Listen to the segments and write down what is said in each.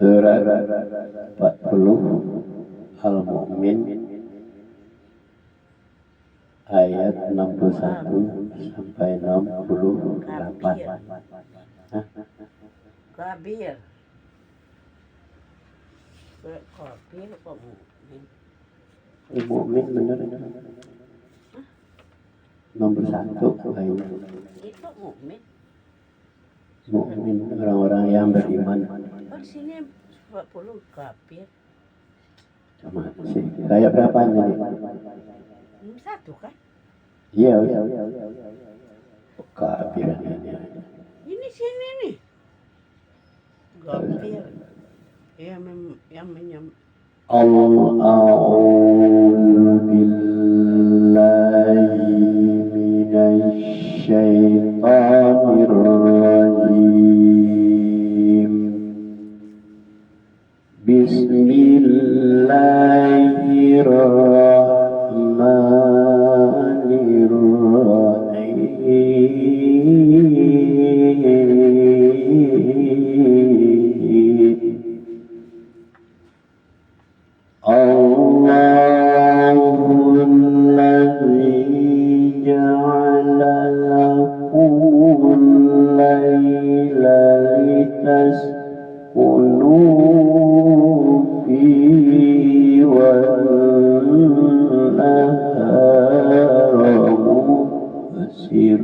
Surat 40 Al-Mu'min ayat 61 sampai 68. Kabir. Kabir kok Mu'min? Mu'min bener. Nomor 1 ayat. Itu Mu'min. Mu'min orang-orang yang beriman. Oh di sini 40 kabir. Sama sih. Kayak berapa nih? Satu kan? Iya. Kafir ini. Ini sini nih. Kabir. Yang menyam. A'udzu billahi minasy syaithanir rajim. Bismillahirrahmanirrahim. Allahumma ja'ala lakum layla litaskunu fihi wan nahara mubsir.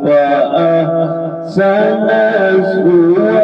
فأحسن سورة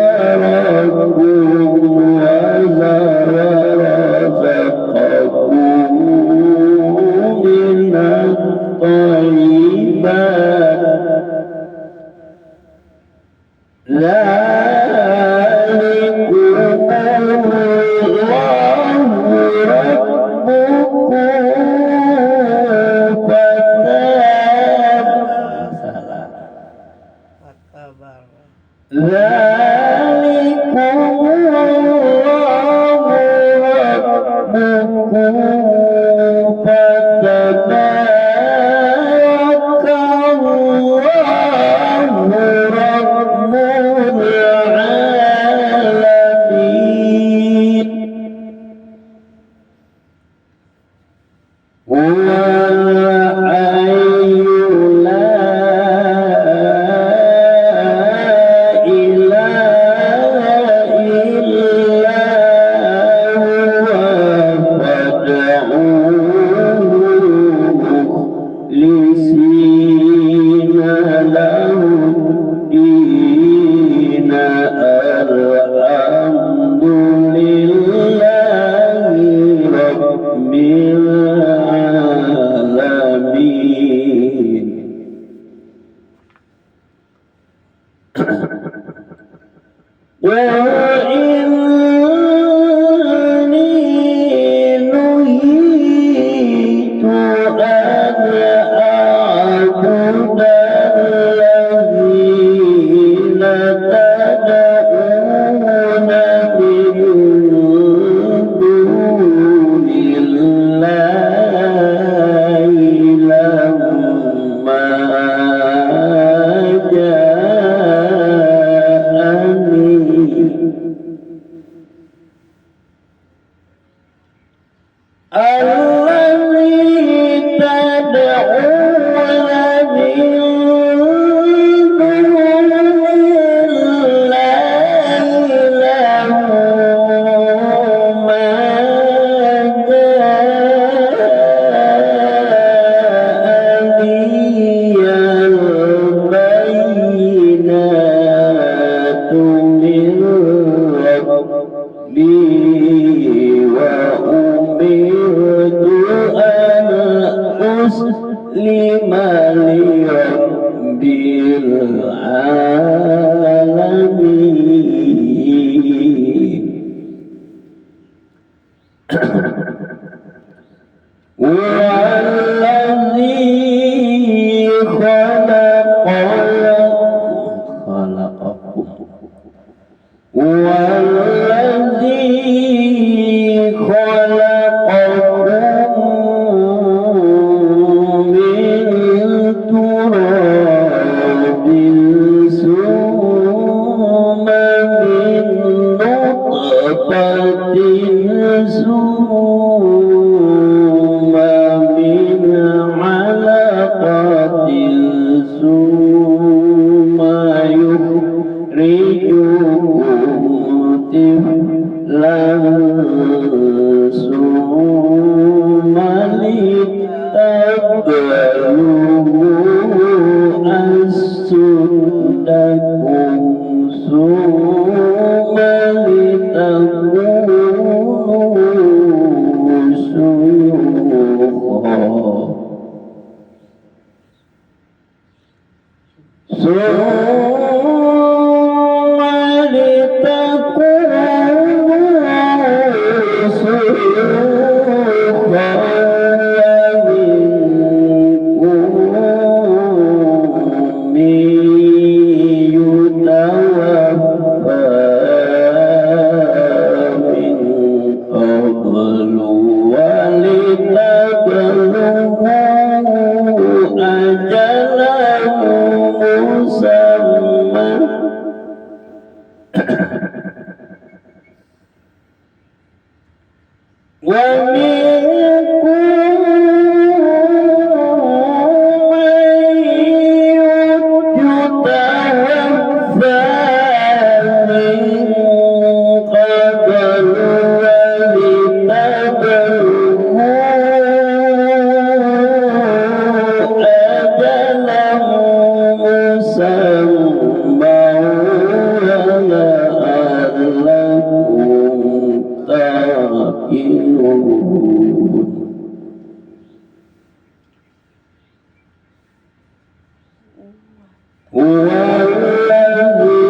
هو الذي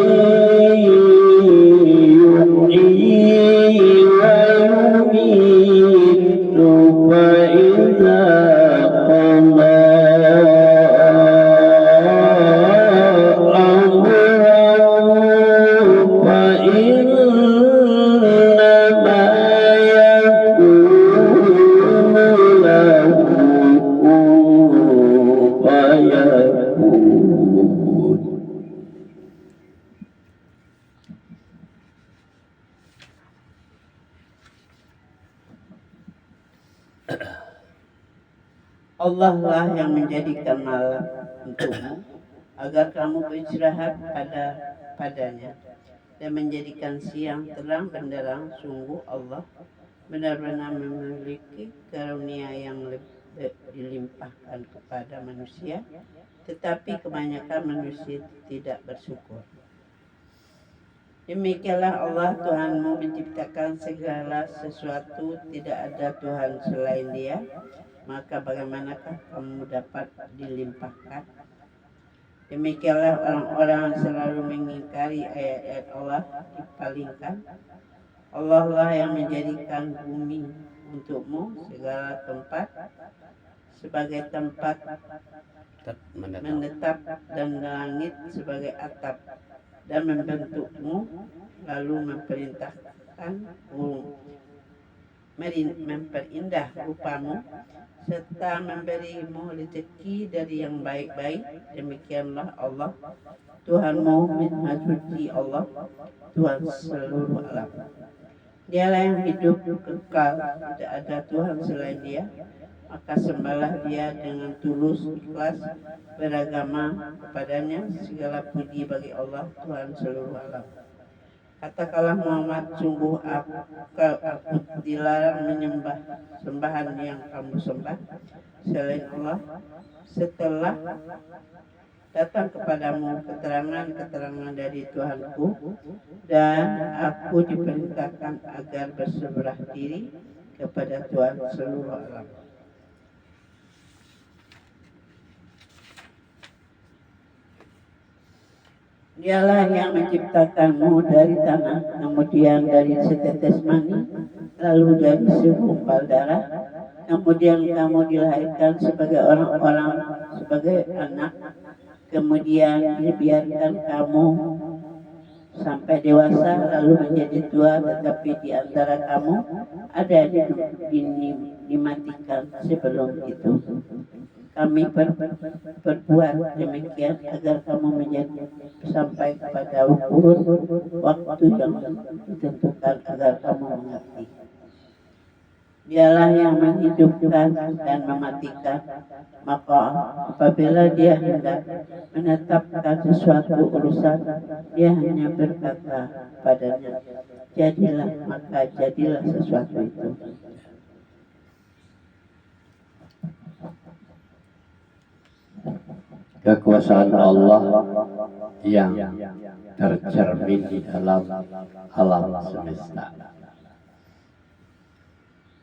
يحيي ويميت فإذا قضى أمرا فإنما يقول له كن فيكون. Allah lah yang menjadikan malam untukmu agar kamu beristirahat padanya dan menjadikan siang terang benderang. Sungguh Allah benar-benar memiliki karunia yang dilimpahkan kepada manusia, tetapi kebanyakan manusia tidak bersyukur. Demikianlah Allah Tuhanmu menciptakan segala sesuatu, tidak ada Tuhan selain Dia. Maka bagaimanakah kamu dapat dilimpahkan? Demikianlah orang-orang yang selalu mengingkari ayat-ayat Allah dipalingkan. Allah lah yang menjadikan bumi untukmu segala tempat sebagai tempat menetap dan langit sebagai atap, dan membentukmu lalu memperindah rupamu serta memberimu rezeki dari yang baik-baik. Demikianlah Allah Tuhanmu, Maha Suci Allah, Tuhan seluruh alam. Dialah yang hidup kekal, tidak ada Tuhan selain Dia. Maka sembahlah Dia dengan tulus ikhlas beragama kepadanya. Segala puji bagi Allah, Tuhan seluruh alam. Katakanlah Muhammad, sungguh aku dilarang menyembah sembahan yang kamu sembah selain Allah, setelah datang kepadamu keterangan-keterangan dari Tuhanku, dan aku diperintahkan agar berserah diri kepada Tuhan seluruh alam. Dialah yang menciptakanmu dari tanah, kemudian dari setetes mani, lalu dari segumpal darah, kemudian kamu dilahirkan sebagai orang-orang, sebagai anak, kemudian dibiarkan kamu sampai dewasa, lalu menjadi tua, tetapi di antara kamu ada yang dimatikan sebelum itu. Kami berbuat demikian agar kamu menjadi sampai kepada ukur waktu yang ditentukan agar kamu mengerti. Dialah yang menghidupkan dan mematikan, maka apabila Dia hendak menetapkan sesuatu urusan, Dia hanya berkata padanya, jadilah, maka jadilah sesuatu itu. Kekuasaan Allah yang tercermin di dalam alam semesta.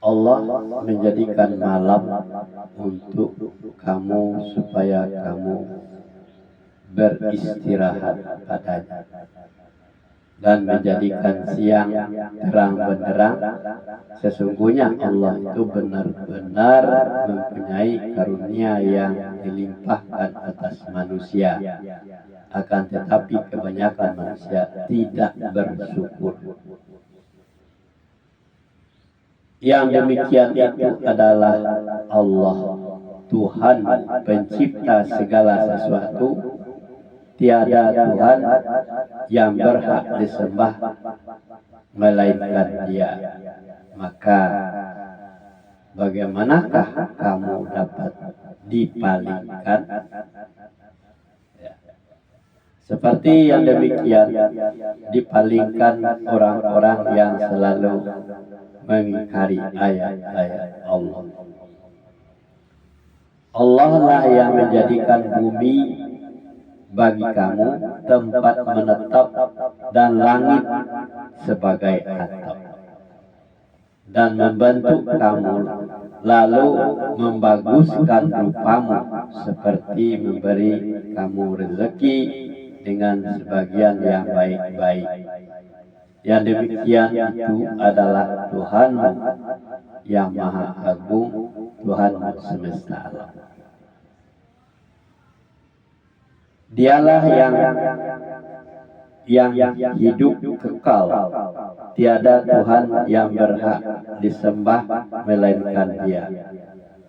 Allah menjadikan malam untuk kamu supaya kamu beristirahat padanya, dan menjadikan siang terang benderang. Sesungguhnya Allah itu benar-benar mempunyai karunia yang dilimpahkan atas manusia. Akan tetapi kebanyakan manusia tidak bersyukur. Yang demikian itu adalah Allah, Tuhan pencipta segala sesuatu. Tiada Tuhan yang berhak disembah melainkan Dia. Maka bagaimanakah kamu dapat dipalingkan? Seperti yang demikian dipalingkan orang-orang yang selalu mengingkari ayat-ayat Allah. Allah lah yang menjadikan bumi bagi kamu tempat menetap dan langit sebagai atap, dan membentuk kamu lalu membaguskan rupamu seperti memberi kamu rezeki dengan sebagian yang baik-baik. Yang demikian itu adalah Tuhanmu yang Maha Agung, Tuhanmu semesta alam. Dialah yang hidup kekal. Tiada Tuhan yang berhak disembah melainkan Dia.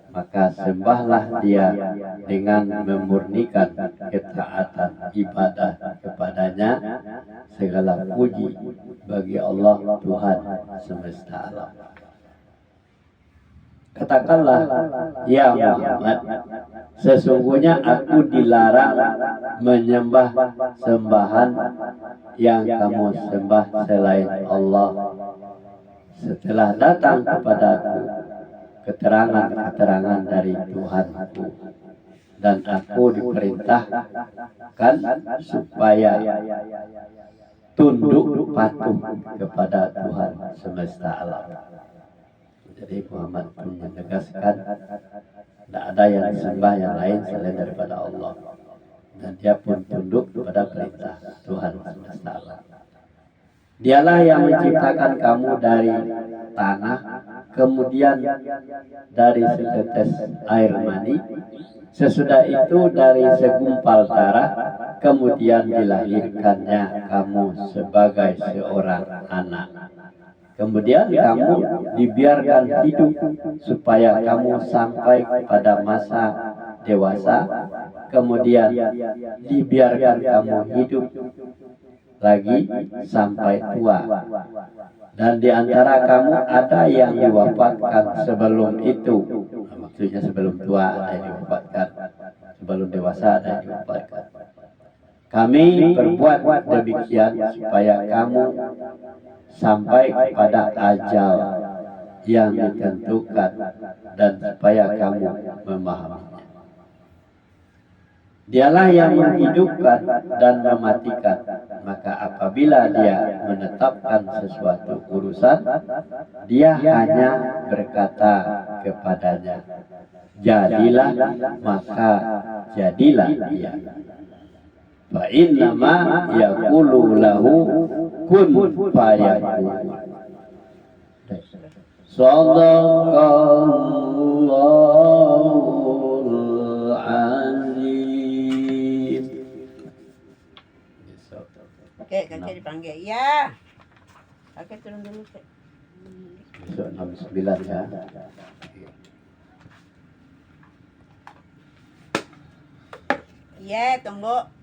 Maka sembahlah Dia dengan memurnikan ketaatan ibadah kepadanya. Segala puji bagi Allah Tuhan semesta alam. Katakanlah, ya Muhammad, sesungguhnya aku dilarang menyembah sembahan yang kamu sembah selain Allah. Setelah datang kepadaku keterangan-keterangan dari Tuhanku, dan aku diperintahkan supaya tunduk patuh kepada Tuhan semesta alam. Jadi Muhammad pun menegaskan tidak ada yang disembah yang lain selain daripada Allah, dan dia pun tunduk kepada perintah Tuhan semesta alam. Dialah yang menciptakan kamu dari tanah, kemudian dari setetes air mani, sesudah itu dari segumpal darah, kemudian dilahirkannya kamu sebagai seorang anak. Kemudian kamu dibiarkan hidup supaya kamu sampai pada masa dewasa. Kemudian dibiarkan kamu hidup lagi sampai tua. Dan di antara kamu ada yang diwafatkan sebelum itu. Maksudnya sebelum tua ada yang diwafatkan, sebelum dewasa ada yang diwafatkan. Kami berbuat demikian supaya kamu sampai kepada ajal yang ditentukan dan supaya kamu memahaminya. Dialah yang menghidupkan dan mematikan. Maka apabila dia menetapkan sesuatu urusan, dia hanya berkata kepadanya, jadilah, maka jadilah dia. Fa innama yaqulu lahu kun fayakun. Shadaqallahul azim. Oke, kakek dipanggil. Ya. Kakek turun dulu, Kek. Besok 69 ya. Iya, tunggu.